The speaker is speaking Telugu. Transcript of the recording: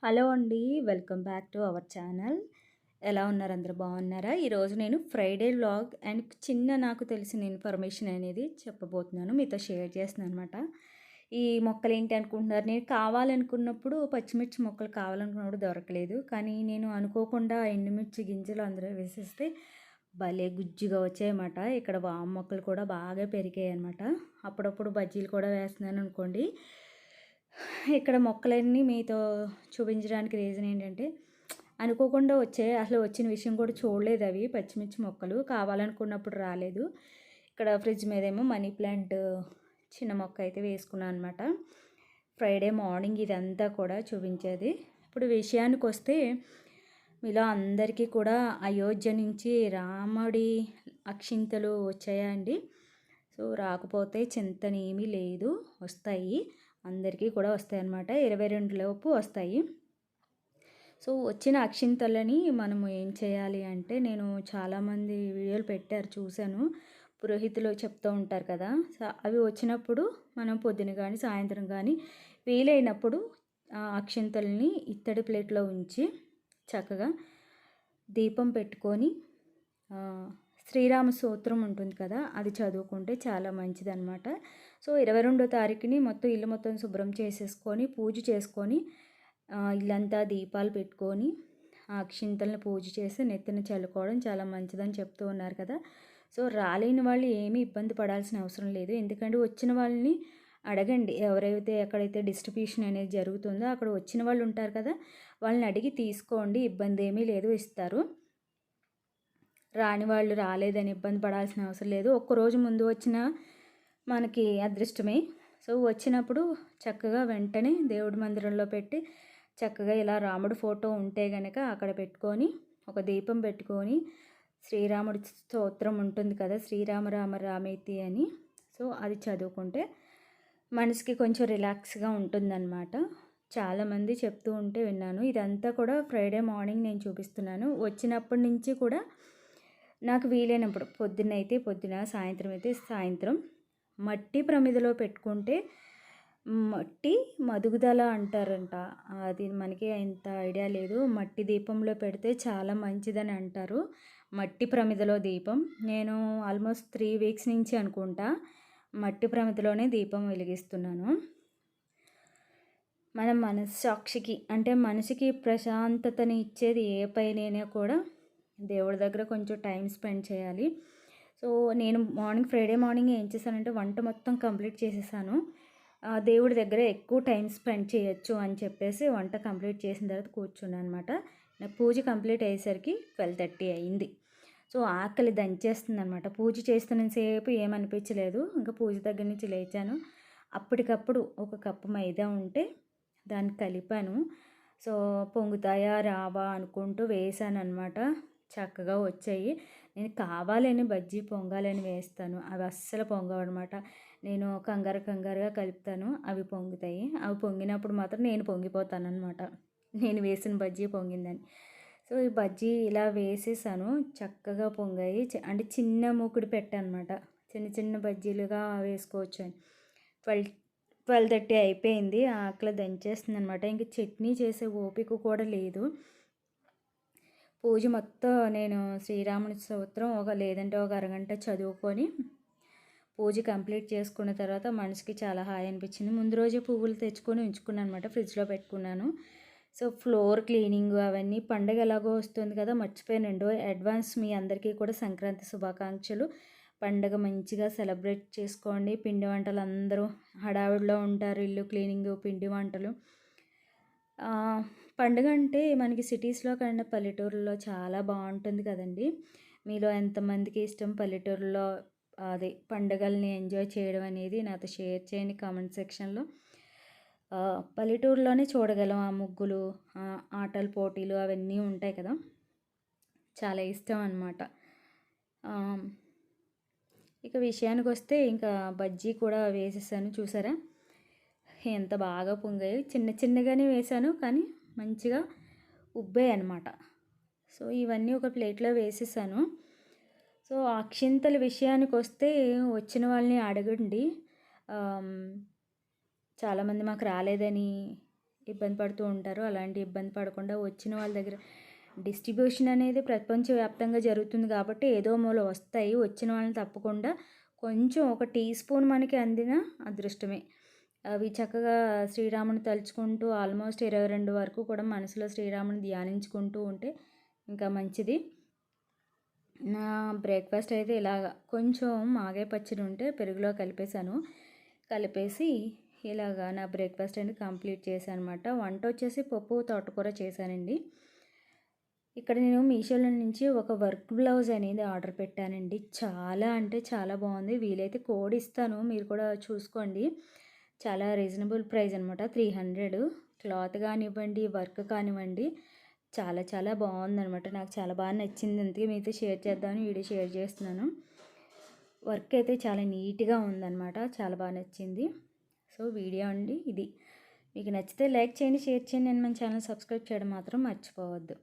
హలో అండి. Welcome back to our channel. ఎలా ఉన్నారు? అందరూ బాగున్నారా? ఈరోజు నేను ఫ్రైడే వ్లాగ్ అండ్ నాకు తెలిసిన ఇన్ఫర్మేషన్ అనేది చెప్పబోతున్నాను. మీతో షేర్ చేస్తున్నాను అనమాట. ఈ మొక్కలు ఏంటి అనుకుంటున్నారు? నేను కావాలనుకున్నప్పుడు పచ్చిమిర్చి మొక్కలు కావాలనుకున్నప్పుడు దొరకలేదు. కానీ నేను అనుకోకుండా ఎండుమిర్చి గింజలు అందులో వేసేస్తే భలే గుజ్జుగా వచ్చాయన్నమాట. ఇక్కడ వాము మొక్కలు కూడా బాగా పెరిగాయి అనమాట. అప్పుడప్పుడు బజ్జీలు కూడా వేస్తున్నాను అనుకోండి. ఇక్కడ మొక్కలన్నీ మీతో చూపించడానికి రీజన్ ఏంటంటే, అనుకోకుండా వచ్చాయి. అసలు వచ్చిన విషయం కూడా చూడలేదు అవి పచ్చిమిర్చి మొక్కలు. కావాలనుకున్నప్పుడు రాలేదు. ఇక్కడ ఫ్రిడ్జ్ మీదేమో మనీ ప్లాంట్ చిన్న మొక్క అయితే వేసుకున్నాను అనమాట. ఫ్రైడే మార్నింగ్ ఇదంతా కూడా చూపించేది. ఇప్పుడు విషయానికొస్తే, మీలో అందరికీ కూడా అయోధ్య నుంచి రాముడి అక్షింతలు వచ్చాయా అండి? సో రాకపోతే చింతనేమీ లేదు, వస్తాయి. అందరికీ కూడా వస్తాయన్నమాట. 22 లోపు వస్తాయి. సో వచ్చిన అక్షింతలని మనము ఏం చేయాలి అంటే, నేను చాలామంది వీడియోలు పెట్టారు చూశాను. పురోహితులు చెప్తూ ఉంటారు కదా. సో అవి వచ్చినప్పుడు మనం పొద్దున కానీ సాయంత్రం కానీ వీలైనప్పుడు అక్షింతల్ని ఇత్తడి ప్లేట్లో ఉంచి చక్కగా దీపం పెట్టుకొని శ్రీరామ స్తోత్రం ఉంటుంది కదా, అది చదువుకుంటే చాలా మంచిదన్నమాట. సో 22వ తారీఖుని మొత్తం ఇల్లు మొత్తం శుభ్రం చేసేసుకొని పూజ చేసుకొని ఇల్లంతా దీపాలు పెట్టుకొని ఆ అక్షింతలను పూజ చేసి నెత్తిన చల్లుకోవడం చాలా మంచిదని చెప్తూ ఉన్నారు కదా. సో రాలేని వాళ్ళు ఏమీ ఇబ్బంది పడాల్సిన అవసరం లేదు. ఎందుకంటే వచ్చిన వాళ్ళని అడగండి. ఎవరైతే ఎక్కడైతే డిస్ట్రిబ్యూషన్ అనేది జరుగుతుందో అక్కడ వచ్చిన వాళ్ళు ఉంటారు కదా, వాళ్ళని అడిగి తీసుకోండి. ఇబ్బంది ఏమీ లేదు, ఇస్తారు. రాని వాళ్ళు రాలేదని ఇబ్బంది పడాల్సిన అవసరం లేదు. ఒక్కరోజు ముందు వచ్చిన మనకి అదృష్టమే. సో వచ్చినప్పుడు చక్కగా వెంటనే దేవుడి మందిరంలో పెట్టి చక్కగా ఇలా రాముడి ఫోటో ఉంటే గనక అక్కడ పెట్టుకొని ఒక దీపం పెట్టుకొని శ్రీరాముడి స్తోత్రం ఉంటుంది కదా, శ్రీరామ రామ రామేతి అని. సో అది చదువుకుంటే మనసుకి కొంచెం రిలాక్స్గా ఉంటుందన్నమాట. చాలామంది చెప్తూ ఉంటే విన్నాను. ఇదంతా కూడా ఫ్రైడే మార్నింగ్ నేను చూపిస్తున్నాను. వచ్చినప్పటి నుంచి కూడా నాకు వీలైనప్పుడు పొద్దున్నైతే పొద్దున, సాయంత్రం అయితే సాయంత్రం మట్టి ప్రమిదలో పెట్టుకుంటే మట్టి మదుగుదల అంటారంట. అది మనకి ఇంత ఐడియా లేదు. మట్టి దీపంలో పెడితే చాలా మంచిదని అంటారు. మట్టి ప్రమిదలో దీపం నేను ఆల్మోస్ట్ 3 వీక్స్ నుంచి అనుకుంటా మట్టి ప్రమిదలోనే దీపం వెలిగిస్తున్నాను. మన మనస్సాక్షికి అంటే మనసుకి ప్రశాంతతని ఇచ్చేది ఏ పైనైనా కూడా దేవుడి దగ్గర కొంచెం టైం స్పెండ్ చేయాలి. సో నేను ఫ్రైడే మార్నింగ్ ఏం చేశానంటే వంట మొత్తం కంప్లీట్ చేసేసాను. దేవుడి దగ్గర ఎక్కువ టైం స్పెండ్ చేయొచ్చు అని చెప్పేసి వంట కంప్లీట్ చేసిన తర్వాత కూర్చున్నాను అనమాట. నా పూజ కంప్లీట్ అయ్యేసరికి 12:30 అయింది. సో ఆకలి దంచేస్తుంది అనమాట. పూజ చేస్తున్నంతసేపు ఏమనిపించలేదు. ఇంకా పూజ దగ్గర నుంచి లేచాను. అప్పటికప్పుడు ఒక కప్పు మైదా ఉంటే దాన్ని కలిపాను. సో పొంగుతాయా రావా అనుకుంటూ వేసాను అనమాట. చక్కగా వచ్చాయి. నేను కావాలని బజ్జీ పొంగాలని వేస్తాను, అవి అస్సలు పొంగవు అనమాట. నేను కంగారుగా కలుపుతాను, అవి పొంగుతాయి. అవి పొంగినప్పుడు మాత్రం నేను పొంగిపోతాను అనమాట, నేను వేసిన బజ్జీ పొంగిందని. సో ఈ బజ్జీ ఇలా వేసేసాను, చక్కగా పొంగాయి. అంటే చిన్న మూకుడు పెట్టానమాట, చిన్న చిన్న బజ్జీలుగా వేసుకోవచ్చు అని. 12:30 అయిపోయింది. ఆకలి దంచేస్తుంది అనమాట. ఇంక చట్నీ చేసే ఓపిక కూడా లేదు. పూజ మొత్తం నేను శ్రీరాముని స్తోత్రం లేదంటే ఒక అరగంట చదువుకొని పూజ కంప్లీట్ చేసుకున్న తర్వాత మనసుకి చాలా హాయి అనిపించింది. ముందు రోజే పువ్వులు తెచ్చుకొని ఉంచుకున్నాను అనమాట, ఫ్రిడ్జ్లో పెట్టుకున్నాను. సో ఫ్లోర్ క్లీనింగ్ అవన్నీ పండగ ఎలాగో వస్తుంది కదా, మర్చిపోయానండి. అడ్వాన్స్ మీ అందరికీ కూడా సంక్రాంతి శుభాకాంక్షలు. పండగ మంచిగా సెలబ్రేట్ చేసుకోండి. పిండి వంటలు అందరూ హడావిడిలో ఉంటారు, ఇల్లు క్లీనింగ్, పిండి వంటలు. పండుగ అంటే మనకి సిటీస్లో కన్నా పల్లెటూరులో చాలా బాగుంటుంది కదండి. మీలో ఎంతమందికి ఇష్టం పల్లెటూరులో అదే పండుగల్ని ఎంజాయ్ చేయడం అనేది నాతో షేర్ చేయండి కామెంట్ సెక్షన్లో. పల్లెటూరులోనే చూడగలం ఆ ముగ్గులు, ఆటల పోటీలు అవన్నీ ఉంటాయి కదా, చాలా ఇష్టం అన్నమాట. ఇక విషయానికి వస్తే ఇంకా బజ్జీ కూడా వేసేసాను. చూసారా ఎంత బాగా పొంగాయి. చిన్న చిన్నగానే వేసాను కానీ మంచిగా ఉబ్బాయి అనమాట. సో ఇవన్నీ ఒక ప్లేట్లో వేసేసాను. సో అక్షింతల విషయానికి వస్తే వచ్చిన వాళ్ళని అడగండి. చాలామంది మాకు రాలేదని ఇబ్బంది పడుతూ ఉంటారు. అలాంటి ఇబ్బంది పడకుండా వచ్చిన వాళ్ళ దగ్గర డిస్ట్రిబ్యూషన్ అనేది ప్రపంచవ్యాప్తంగా జరుగుతుంది కాబట్టి ఏదో మూల వస్తాయి. వచ్చిన వాళ్ళని తప్పకుండా కొంచెం ఒక టీ స్పూన్ మనకి అందిన అదృష్టమే. అవి చక్కగా శ్రీరాముని తలుచుకుంటూ ఆల్మోస్ట్ 22 వరకు కూడా మనసులో శ్రీరాముని ధ్యానించుకుంటూ ఉంటే ఇంకా మంచిది. నా బ్రేక్‌ఫాస్ట్ అయితే ఇలాగ కొంచెం మాగాయ పచ్చడి ఉంటే పెరుగులో కలిపేసి ఇలాగా నా బ్రేక్‌ఫాస్ట్ అనేది కంప్లీట్ చేశాననమాట. వంట వచ్చేసి పప్పు, తోటకూర చేశానండి. ఇక్కడ నేను మీషోలో నుంచి ఒక వర్క్ బ్లౌజ్ అనేది ఆర్డర్ పెట్టానండి. చాలా అంటే చాలా బాగుంది. వీలైతే కోడ్ ఇస్తాను, మీరు కూడా చూసుకోండి. చాలా రీజనబుల్ ప్రైస్ అనమాట. 300 క్లాత్ కానివ్వండి, వర్క్ కానివ్వండి, చాలా చాలా బాగుందనమాట. నాకు చాలా బాగా నచ్చింది. అందుకే మీతో షేర్ చేద్దామని వీడియో షేర్ చేస్తున్నాను. వర్క్ అయితే చాలా నీట్గా ఉందన్నమాట. చాలా బాగా నచ్చింది. సో వీడియో అండి ఇది. మీకు నచ్చితే లైక్ చేయండి, షేర్ చేయండి, అండ్ మన ఛానల్ సబ్స్క్రైబ్ చేయడం మాత్రం మర్చిపోవద్దు.